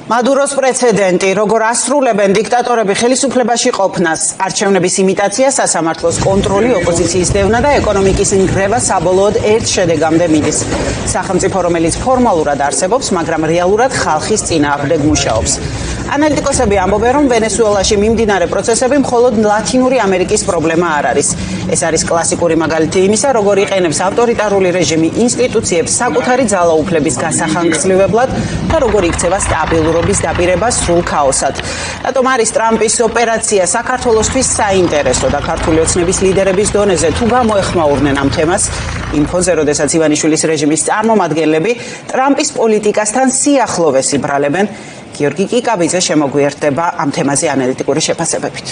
მადუროს პრეცედენტი, როგორ ასრულებენ დიქტატორები ხელისუფლებაში ყოფნას, არჩევნების იმიტაცია, სასამართლოს კონტროლი, ოპოზიციის დევნა და ეკონომიკის ნგრევა საბოლოოდ ერთ შედეგამდე მიდის. სახელმწიფო, რომელიც ფორმალურად არსებობს, მაგრამ რეალურად ხალხის წინააღმდეგ მუშაობს. ანალიტიკოსები ამბობენ, რომ ვენესუელაში მიმდინარე პროცესები მხოლოდ ლათინური ამერიკის პრობლემა არ არის. ეს არის კლასიკური მაგალითი იმისა, როგორ იყენებს ავტორიტარული რეჟიმი ინსტიტუციებს საკუთარი ძალაუფლების გასახანგცლივებლად და როგორ იქცევა სტაბილურობის დაპირება სრულ ქაოსად. რატომ არის ტრამპის ოპერაცია საქართველოსთვის საინტერესო და ქართული ოცნების ლიდერების დონეზე თუ გამოეხმაურნენ ამ თემას? იმ ფონზე, როდესაც ივანიშვილის რეჟიმის წარმომადგენლები ტრამპის პოლიტიკასთან სიახლოვეს იბრალებენ, გიორგი კიკაბიძე შემოგვიერთდება ამ თემაზე ანალიტიკური შეფასებებით.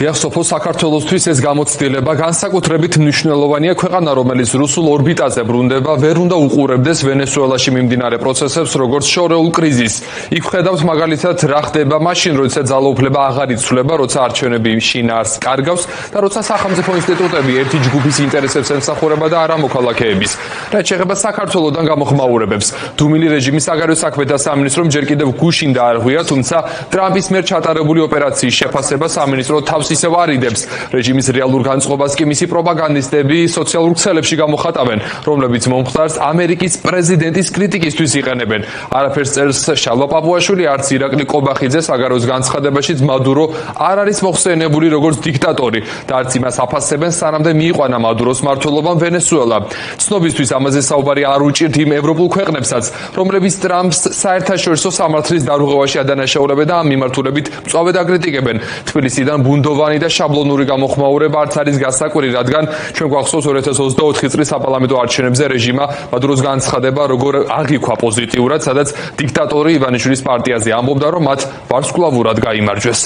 სოფო საქართველოსთვის ეს გამოცდილება განსაკუთრებით მნიშვნელოვანია. ქვეყანა, რომელიც რუსულ ორბიტაზე ბრუნდება, ვერ უნდა უყურებდეს ვენესუელაში მიმდინარე პროცესებს, როგორც შორეულ კრიზისს. იქ ხედავთ მაგალითად რა ხდება მაშინ, როცა ძალაუფლება აღარ იცვლება, როცა არჩევნები შინაარსს კარგავს და როცა სახელმწიფო ინსტიტუტები ერთი ჯგუფის ინტერესებს ემსახურება და არა მოქალაქეების. რაც შეეხება საქართველოსთან გამოხმაურებებს, დუმილი რეჟიმის საგარეო საქმეთა სამინისტრომ ჯერ კიდევ გუშინ დაარღვია, თუმცა ტრამპის მიერ ჩატარებული ოპერაციის შეფასება სამინისტრო თავს ისევ არიდებს. რეჟიმის რეალურ განწყობას კი მისი პროპაგანდისტები სოციალურ ქსელებში გამოხატავენ, რომლებიც მომხდარს ამერიკის პრეზიდენტის კრიტიკისთვის იყენებენ. არაფერს წერს შალვა პაპუაშვილი, არც ირაკლი კობახიძე საგარეოს განცხადებაშიც მადურო არ არის მოხსენებული როგორც დიქტატორი და არც იმას აფასებენ, სანამდე მიიყვანა მადუროს მმართველობამ ვენესუელა. ცნობისთვის ამაზე საუბარი არ უჭირთ იმ ევროპულ ქვეყნებსაც, რომლებიც ტრამპს საერთაშორისო სამართლის დარღვევაში ადანაშაულებენ და ამ მიმართულებით მწვავედ აკრიტიკებენ. თბილისიდან ბუნდოვანი და შაბლონური გამოხმაურება არც არის გასაკვირი, რადგან ჩვენ გვახსოვს 2024 წლის საპარლამენტო არჩევნებზე რეჟიმა მადუროს განცხადება როგორ აღიქვა პოზიტიურად, სადაც დიქტატორი ივანიშვილის პარტიაზე ამბობდა, რომ მათ ვარსკვლავურად გაიმარჯვეს.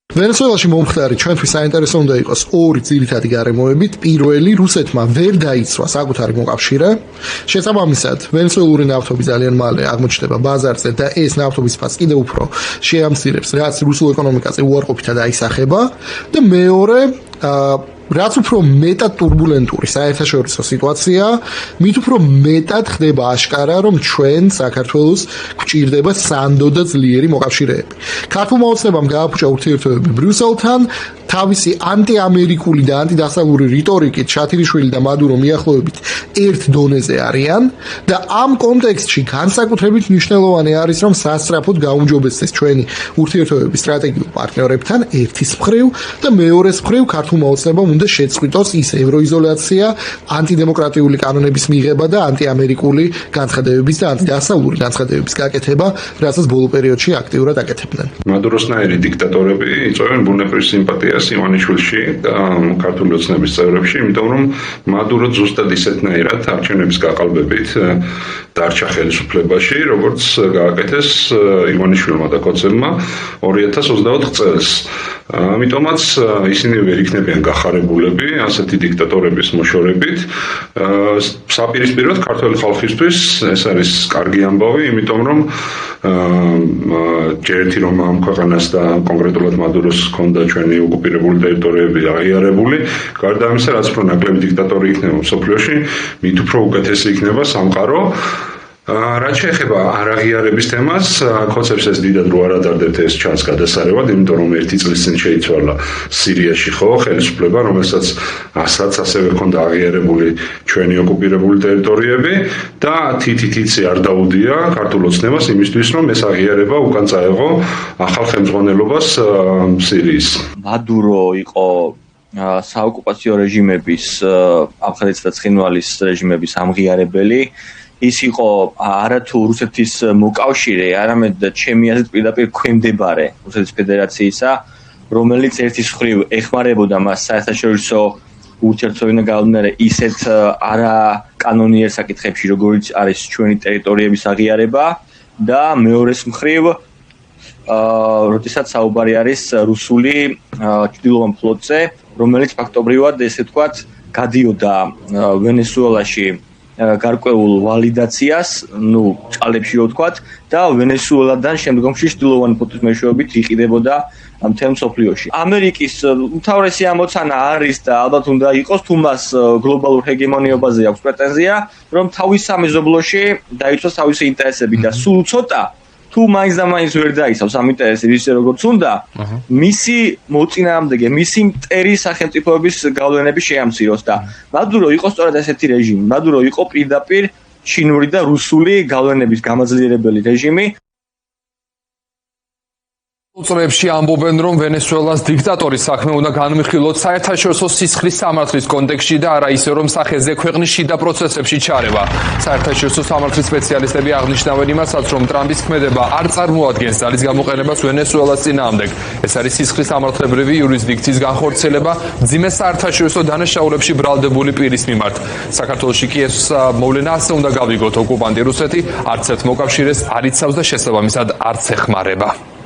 ვენესუელაში მომხდარი ჩვენთვის საინტერესო უნდა იყოს ორი ძირითადი გარემოებით. პირველი, რუსეთმა ვერ დაიცვა საკუთარი მოკავშირე. შესაბამისად, ვენესუელური ნავთობი ძალიან მალე აღმოჩნდება ბაზარზე და ეს ნავთობის ფასი კიდევ უფრო შეამცირებს, რაც რუსულ ეკონომიკაზე უარყოფითად აისახება. და მეორე, რაც უფრო მეტად турბულენტური საერთაშორისო სიტუაცია, მით უფრო მეტად ხდება აშკარა, რომ ჩვენ საქართველოს გვჭირდება სანდო და ძლიერი მოკავშირეები. ქართულმა ოცნებამ გააფუჭა ურთიერთობები ბრიუსელთან, თავისი ანტიამერიკული და ანტიდასავლური რიტორიკით შათირიშვილი და მადურო მიახლოებით ერთ დონეზე არიან და ამ კონტექსტში განსაკუთრებით მნიშვნელოვანი არის, რომ სასწრაფოდ გაუმჯობესდეს ჩვენი ურთიერთობები სტრატეგიულ პარტნიორებთან ერთის მხრივ და მეორეს მხრივ ქართულმა ოცნებამ უნდა შეწყვიტოს ის ევროიზოლაცია, ანტიდემოკრატიული კანონების მიღება და ანტიამერიკული განცხადებების და ანტიდასავლური განცხადებების გაკეთება, რასაც ბოლო პერიოდში აქტიურად აკეთებდნენ. მადუროსნაირი დიქტატორები იწვევენ ბუნებრივ სიმპათიას ივანიშვილში და ქართული ოცნების წევრებში, იმიტომ რომ მადურო ზუსტად ისეთნაირად არჩევნების გაყალბებით დარჩა ხელისუფლებაში, როგორც გააკეთეს ივანიშვილმა და კოცებმა 2024 წელს. ამიტომაც ისინი ვერ იქნებიან გახარებულები ასეთი დიქტატორების მოშორებით. საპირისპიროდ ქართული ხალხისთვის ეს არის კარგი ამბავი, იმიტომ რომ ჯერეთი რომ ამ ქვეყანას და კონკრეტულად მადუროს ჰქონდა ჩვენი ოკუპირებული ტერიტორიები აღიარებული, გარდა ამისა, რაც უფრო ნაკლები დიქტატორი იქნება მსოფლიოში, მით უფრო უკეთესი იქნება სამყარო. რაც შეეხება არაღიარების თემას, კონცეფს ეს დიდად რო არ ადარდებთ, ეს ჩანს გადასარევად, იმიტომ რომ ერთი წლის წინ შეიცვალა სირიაში ხო ხელისუფლება, რომელსაც ასევე ჰქონდა აღიარებული ჩვენი ოკუპირებული ტერიტორიები და თითი არ დაუდია ქართულ ოცნებას იმისთვის, რომ ეს აღიარება უკან წაეღო ახალ ხელმძღვანელობას სირიის. მადურო იყო საოკუპაციო რეჟიმების, აფხაზეთის და ცხინვალის რეჟიმების ამღიარებელი. ის იყო არათუ რუსეთის მოკავშირე, არამედ ჩემი აზრით პირდაპირ ქვემდებარე რუსეთის ფედერაციისა, რომელიც ერთის მხრივ ეხმარებოდა მას საერთაშორისო ურთიერთობებიდან გამომდინარე ისეთ არაკანონიერ საკითხებში, როგორც არის ჩვენი ტერიტორიების აღიარება და მეორეს მხრივ როდესაც საუბარი არის რუსული ჩრდილოეთ ფლოტზე, რომელიც ფაქტობრივად ესე ვთქვათ გადიოდა ვენესუელაში გარკვეულ ვალიდაციას, ჭალებში რო ვთქვათ და ვენესუელადან შემდგომში შტილოვანი ფოთის მეშვეობით იყიდებოდა მთელ მსოფლიოში. ამერიკის უმთავრესი ამოცანა არის და ალბათ უნდა იყოს თუ მას გლობალურ ჰეგემონიობაზე აქვს პრეტენზია, რომ თავის სამეზობლოში დაიცვას თავისი ინტერესები და სულ ცოტა თუ მაინც და მაინც ვერ დაიცავს ამ ინტერესებს ისე როგორც უნდა, მისი მოწინააღმდეგე, მისი მტერი სახელმწიფოების გავლენები შეამციროს და მადურო იყო სწორედ ესეთი რეჟიმი. მადურო იყო პირდაპირ ჩინური და რუსული გავლენების გამაძლიერებელი რეჟიმი. წლებში ამბობენ, რომ ვენესუელას დიქტატორის საქმე უნდა განვიხილოთ საერთაშორისო სისხლის სამართლის კონტექსტში და არა ისე, რომ სახეზე ქვეყნის შიდა პროცესებში ჩარევა. საერთაშორისო სამართლის სპეციალისტები აღნიშნავენ იმასაც, რომ ტრამპის ქმედება არ წარმოადგენს ძალის გამოყენებას ვენესუელას წინააღმდეგ. ეს არის სისხლის სამართლებრივი იურისდიქციის განხორციელება მძიმე საერთაშორისო დანაშაულებში ბრალდებული პირის მიმართ. საქართველოში კი ეს მოვლენა ასე უნდა გავიგოთ, ოკუპანტი რუსეთი არც ერთ მოკავშირეს არ იცავს და შესაბამისად არც ეხმარება.